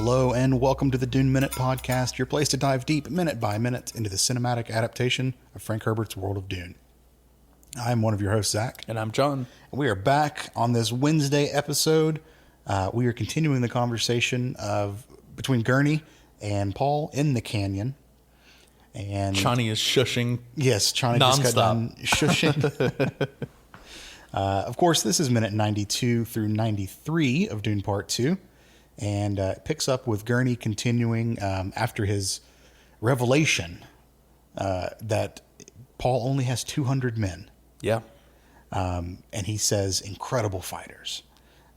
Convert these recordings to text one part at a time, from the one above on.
Hello and welcome to the Dune Minute Podcast, your place to dive deep minute by minute into the cinematic adaptation of Frank Herbert's World of Dune. I'm one of your hosts, Zach. And I'm John. We are back on this Wednesday episode. We are continuing the conversation between Gurney and Paul in the canyon. And Chani is shushing. Yes, Chani just got done shushing. Of course, this is minute 92 through 93 of Dune Part 2. And it picks up with Gurney continuing after his revelation that Paul only has 200 men. Yeah. And he says, incredible fighters.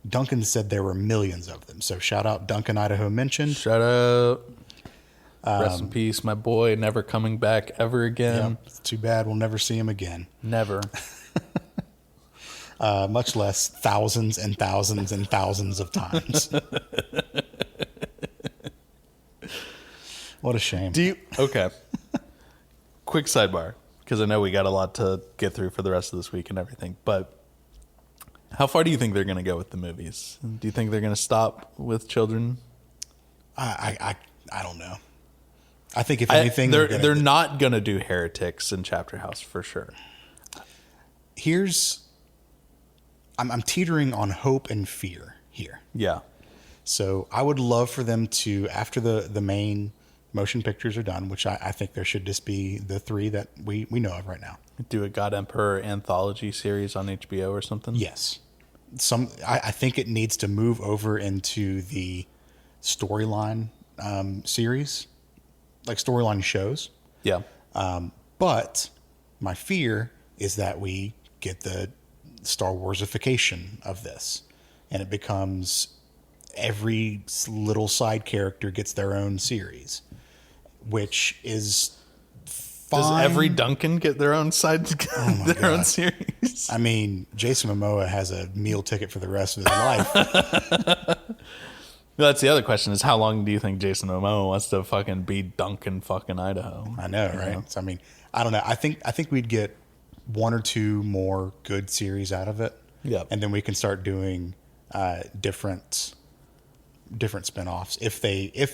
Duncan said there were millions of them. So shout out Duncan, Idaho mentioned. Shout out. Rest in peace, my boy. Never coming back ever again. It's too bad we'll never see him again. Never. Much less thousands and thousands and thousands of times. What a shame. Okay. Quick sidebar, because I know we got a lot to get through for the rest of this week and everything. But how far do you think they're going to go with the movies? Do you think they're going to stop with children? I don't know. I think if anything, they're not going to do heretics in Chapter House for sure. I'm teetering on hope and fear here. Yeah. So I would love for them to, after the main motion pictures are done, which I think there should just be the three that we know of right now. Do a God Emperor anthology series on HBO or something? Yes. I think it needs to move over into the storyline series, like storyline shows. Yeah. But my fear is that we get the Star Warsification of this, and it becomes every little side character gets their own series, which is fine. Does every Duncan get their own own series? I mean, Jason Momoa has a meal ticket for the rest of his life. Well, that's the other question: is how long do you think Jason Momoa wants to fucking be Duncan fucking Idaho? I know, right? So, I mean, I don't know. I think we'd get one or two more good series out of it. Yeah. And then we can start doing different spinoffs if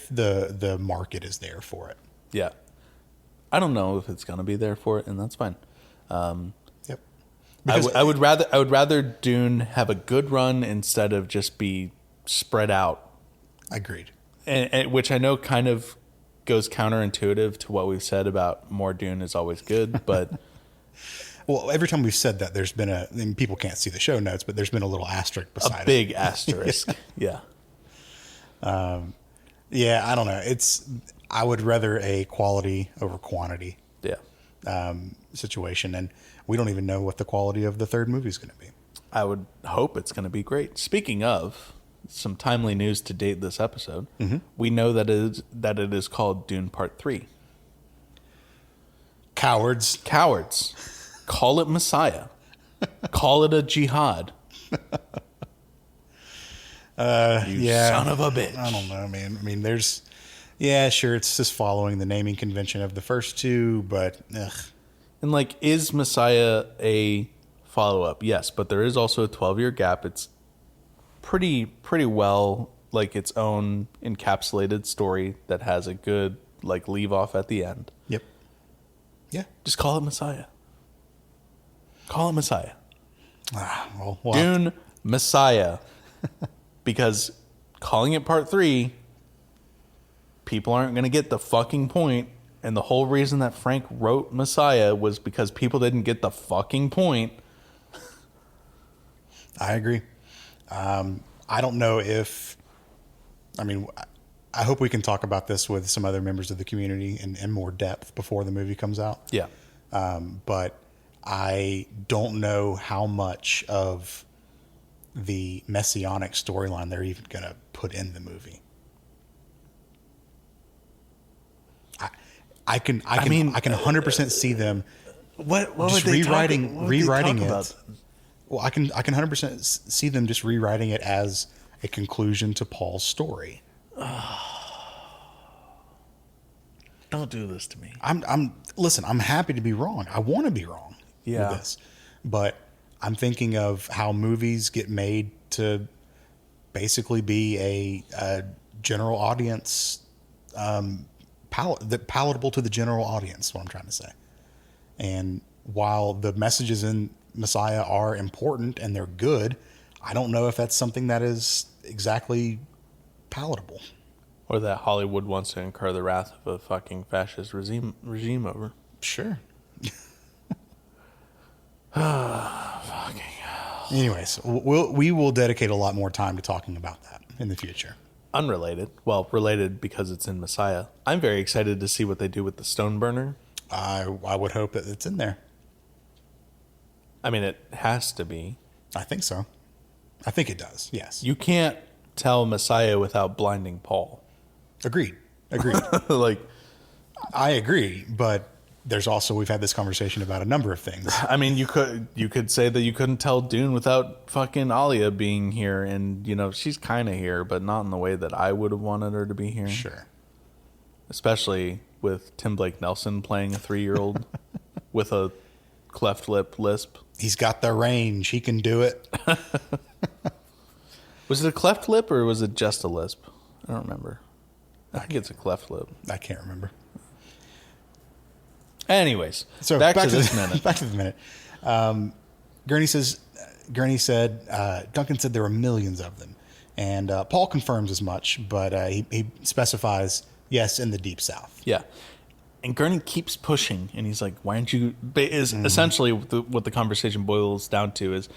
the market is there for it. Yeah. I don't know if it's going to be there for it, and that's fine. Yep. I would rather Dune have a good run instead of just be spread out. Agreed. And which I know kind of goes counterintuitive to what we've said about more Dune is always good, but well, every time we've said that, there's been people can't see the show notes, but there's been a little asterisk beside it. A big asterisk. Yeah. Yeah, I don't know. I would rather a quality over quantity situation, and we don't even know what the quality of the third movie is going to be. I would hope it's going to be great. Speaking of some timely news to date this episode, we know that it is called Dune Part 3. Cowards. Call it Messiah. Call it a jihad. You son of a bitch. I don't know, man. I mean, sure, it's just following the naming convention of the first two, but ugh. And is Messiah a follow-up? Yes, but there is also a 12-year gap. It's pretty well its own encapsulated story that has a good leave off at the end. Yep. Yeah. Just call it Messiah. Call it Messiah. Well, Dune Messiah. Because calling it Part 3, people aren't going to get the fucking point. And the whole reason that Frank wrote Messiah was because people didn't get the fucking point. I agree. I don't know I hope we can talk about this with some other members of the community in more depth before the movie comes out. Yeah. But I don't know how much of the messianic storyline they're even going to put in the movie. I can 100% see them what just would they rewriting it. About? Well, I can 100% see them just rewriting it as a conclusion to Paul's story. Don't do this to me. Listen, I'm happy to be wrong. I want to be wrong with this. But I'm thinking of how movies get made to basically be a general audience, palatable to the general audience, what I'm trying to say. And while the messages in Messiah are important and they're good, I don't know if that's something that is exactly palatable. Or that Hollywood wants to incur the wrath of a fucking fascist regime over. Sure. Fucking hell. Anyways, we will dedicate a lot more time to talking about that in the future. Unrelated. Well, related because it's in Messiah. I'm very excited to see what they do with the stone burner. I would hope that it's in there. I mean, it has to be. I think so. I think it does, yes. You can't tell Messiah without blinding Paul. Agreed. Like, I agree, but there's also, we've had this conversation about a number of things. I mean, you could say that you couldn't tell Dune without fucking Alia being here, and you know she's kind of here, but not in the way that I would have wanted her to be here. Sure. Especially with Tim Blake Nelson playing a 3-year-old with a cleft lip lisp. He's got the range. He can do it. Was it a cleft lip or was it just a lisp? I don't remember. I think it's a cleft lip. I can't remember. Anyways, So back to this minute. Back to the minute. Gurney said, Duncan said there were millions of them. And Paul confirms as much, but he specifies, yes, in the Deep South. Yeah. And Gurney keeps pushing, and he's like, why aren't you... Essentially, what the conversation boils down to is,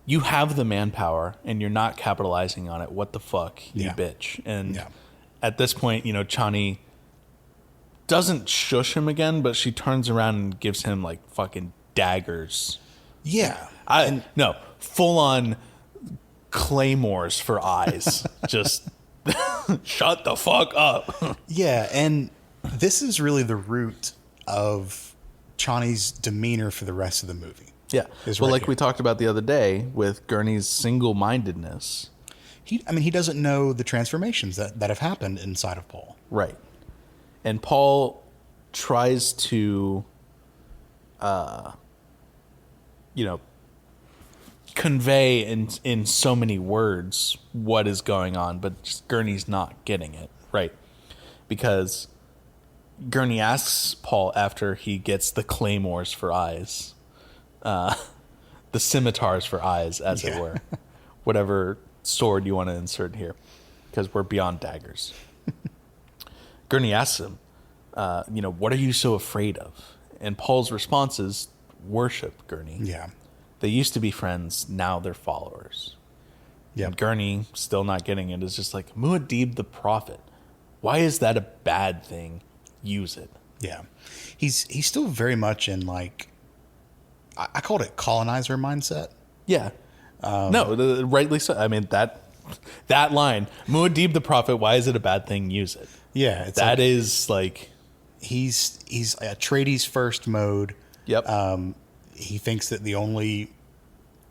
you have the manpower, and you're not capitalizing on it. What the fuck, you bitch? And at this point, you know, Chani doesn't shush him again, but she turns around and gives him, like, fucking daggers. Yeah. No, full-on claymores for eyes. Just shut the fuck up. Yeah, and this is really the root of Chani's demeanor for the rest of the movie. Yeah. Well, like we talked about the other day with Gurney's single-mindedness. He doesn't know the transformations that have happened inside of Paul. Right. And Paul tries to, convey in so many words what is going on, but just Gurney's not getting it. Right. Because Gurney asks Paul after he gets the claymores for eyes, the scimitars for eyes, as it were, whatever sword you want to insert here, because we're beyond daggers. Gurney asks him, what are you so afraid of? And Paul's response is, worship, Gurney. Yeah. They used to be friends, now they're followers. Yeah. And Gurney, still not getting it, is just like, Muad'Dib the prophet. Why is that a bad thing? Use it. Yeah. He's still very much in, like, I called it colonizer mindset. Yeah. Rightly so. I mean, that line, Muad'Dib the prophet, why is it a bad thing? Use it. Yeah. It's that is like... He's Atreides first mode. Yep. He thinks that the only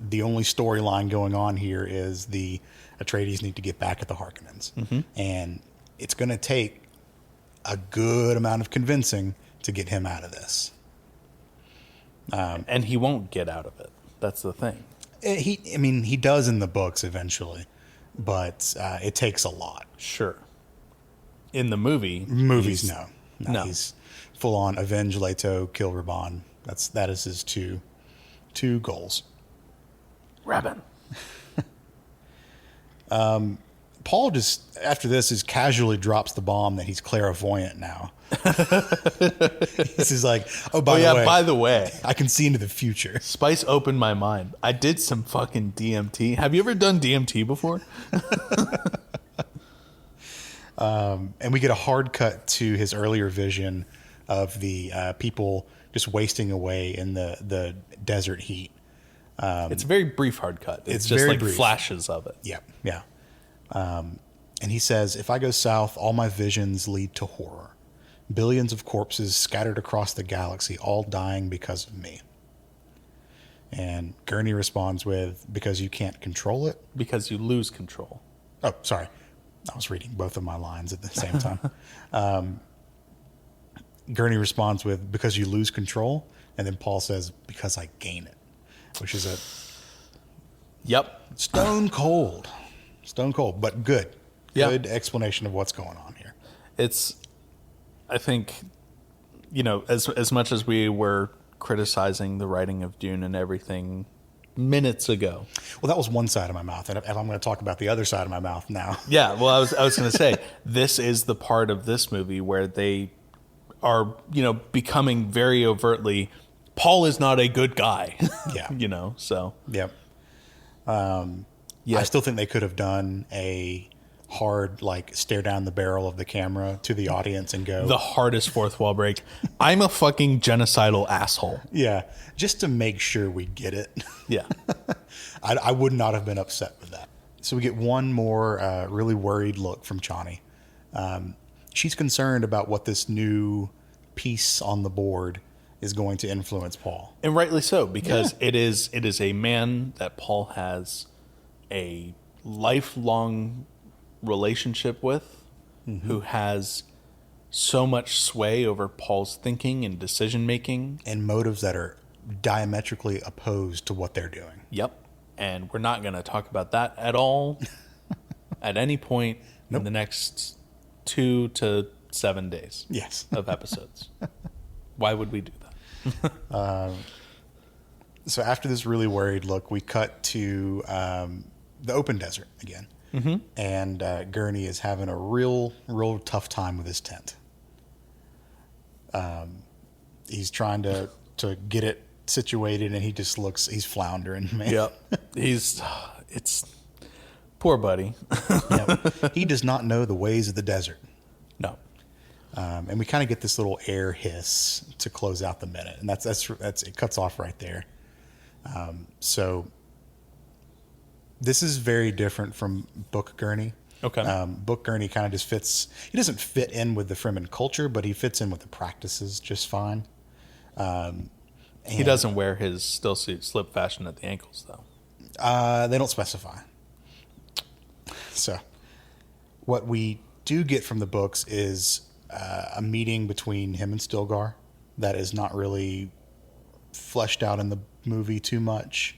storyline going on here is the Atreides need to get back at the Harkonnens. Mm-hmm. And it's going to take a good amount of convincing to get him out of this. And he won't get out of it. That's the thing. He does in the books eventually, but it takes a lot. Sure. In the movies, no. He's full on avenge Leto, kill Raban. That is his two goals. Rabban. Paul just, after this, is casually drops the bomb that he's clairvoyant now. He's like, by the way, I can see into the future. Spice opened my mind. I did some fucking DMT. Have you ever done DMT before? And we get a hard cut to his earlier vision of the people just wasting away in the desert heat. It's a very brief hard cut. It's just very like brief. flashes of it. Yeah. And he says, if I go south, all my visions lead to horror. Billions of corpses scattered across the galaxy, all dying because of me. And Gurney responds with, because you can't control it? Because you lose control. Oh, sorry. I was reading both of my lines at the same time. Gurney responds with, because you lose control? And then Paul says, because I gain it. Which is a... Yep. Stone cold, but good. Yeah. good explanation of what's going on here. It's, I think, as much as we were criticizing the writing of Dune and everything minutes ago. Well, that was one side of my mouth, and if I'm going to talk about the other side of my mouth now. Yeah, well, I was going to say, this is the part of this movie where they are, becoming very overtly, Paul is not a good guy. Yeah. So. Yep. Yeah. I still think they could have done a hard, stare down the barrel of the camera to the audience and go, The hardest fourth wall break. I'm a fucking genocidal asshole. yeah, just to make sure we get it. Yeah. I would not have been upset with that. So we get one more really worried look from Chani. She's concerned about what this new piece on the board is going to influence Paul. And rightly so, because it is a man that Paul has a lifelong relationship with, who has so much sway over Paul's thinking and decision making. And motives that are diametrically opposed to what they're doing. Yep. And we're not going to talk about that at all at any point in the next 2 to 7 days Yes. of episodes. Why would we do that? So after this really worried look, we cut to the open desert again. Mm-hmm. And Gurney is having a real tough time with his tent. He's trying to get it situated, and he's floundering, man. Yep. It's poor buddy. Yep. He does not know the ways of the desert. No. And we kind of get this little air hiss to close out the minute, and that's it cuts off right there. So this is very different from Book Gurney. Okay. Book Gurney kind of just fits. He doesn't fit in with the Fremen culture, but he fits in with the practices just fine. He doesn't wear his still suit slip fashion at the ankles, though. They don't specify. So what we do get from the books is a meeting between him and Stilgar that is not really fleshed out in the movie too much.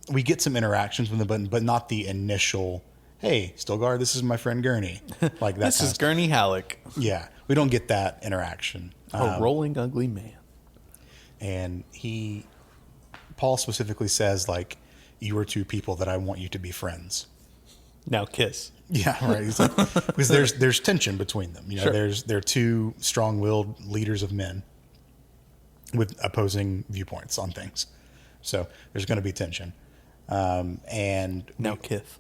We get some interactions with them, but not the initial, hey, Stilgar, this is my friend Gurney. Like that. This is Gurney Halleck. Yeah, we don't get that interaction. A rolling ugly man. And Paul specifically says, you are two people that I want you to be friends. Now kiss. Yeah, right. He's like, because there's tension between them. Sure. They're two strong-willed leaders of men with opposing viewpoints on things. So there's going to be tension. And now kiss.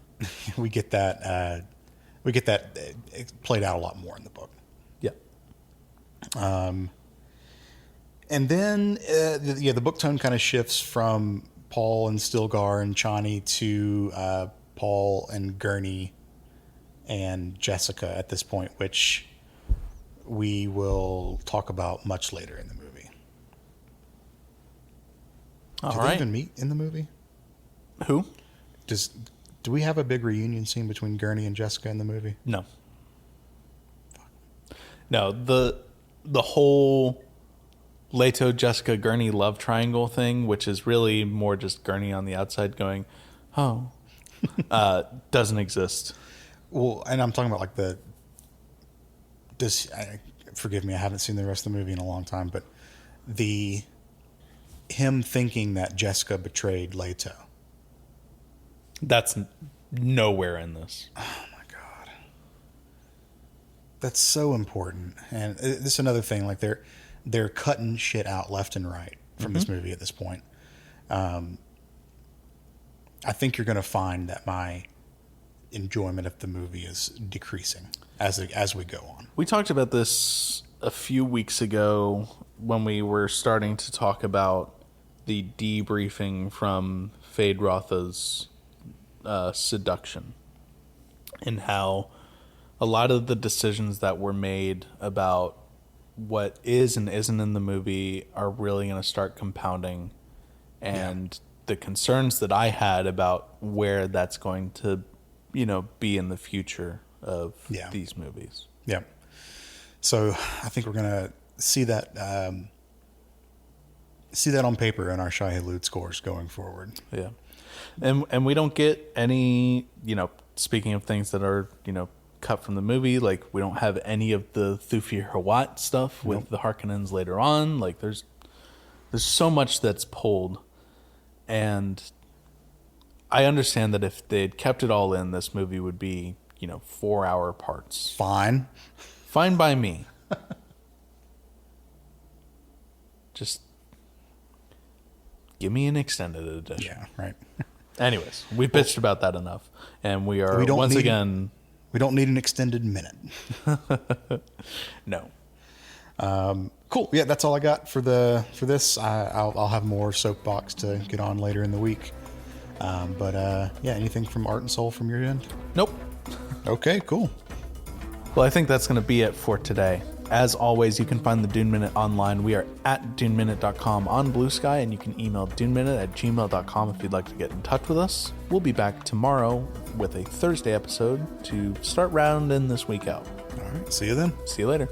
we get that played out a lot more in the book. Yep. And then, the book tone kind of shifts from Paul and Stilgar and Chani to Paul and Gurney and Jessica at this point, which we will talk about much later in the movie. All Do right. they even meet in the movie? Who? Do we have a big reunion scene between Gurney and Jessica in the movie? No. No, the whole Leto, Jessica, Gurney love triangle thing, which is really more just Gurney on the outside going, oh, doesn't exist. Well, and I'm talking about forgive me, I haven't seen the rest of the movie in a long time, but him thinking that Jessica betrayed Leto. That's nowhere in this. Oh my God. That's so important. And this is another thing, they're cutting shit out left and right from this movie at this point. I think you're going to find that my enjoyment of the movie is decreasing as we go on. We talked about this a few weeks ago when we were starting to talk about the debriefing from Feyd-Rautha's seduction, and how a lot of the decisions that were made about what is and isn't in the movie are really going to start compounding, and the concerns that I had about where that's going to, be in the future of these movies. Yeah. So I think we're going to see that on paper in our Shai Hulud scores going forward. Yeah. And we don't get any, speaking of things that are, cut from the movie, like we don't have any of the Thufir Hawat stuff with the Harkonnens later on. Like there's so much that's pulled, and I understand that if they'd kept it all in, this movie would be 4-hour parts. Fine by me. Just give me an extended edition. Yeah, right. Anyways, we bitched about that enough, and we are We don't again. We don't need an extended minute. No. Cool. Yeah, that's all I got for this. I'll have more soapbox to get on later in the week. Yeah, anything from Art and Soul from your end? Nope. Okay, cool. Well, I think that's going to be it for today. As always, you can find the Dune Minute online. We are at duneminute.com on Blue Sky, and you can email duneminute@gmail.com if you'd like to get in touch with us. We'll be back tomorrow with a Thursday episode to start rounding this week out. All right, see you then. See you later.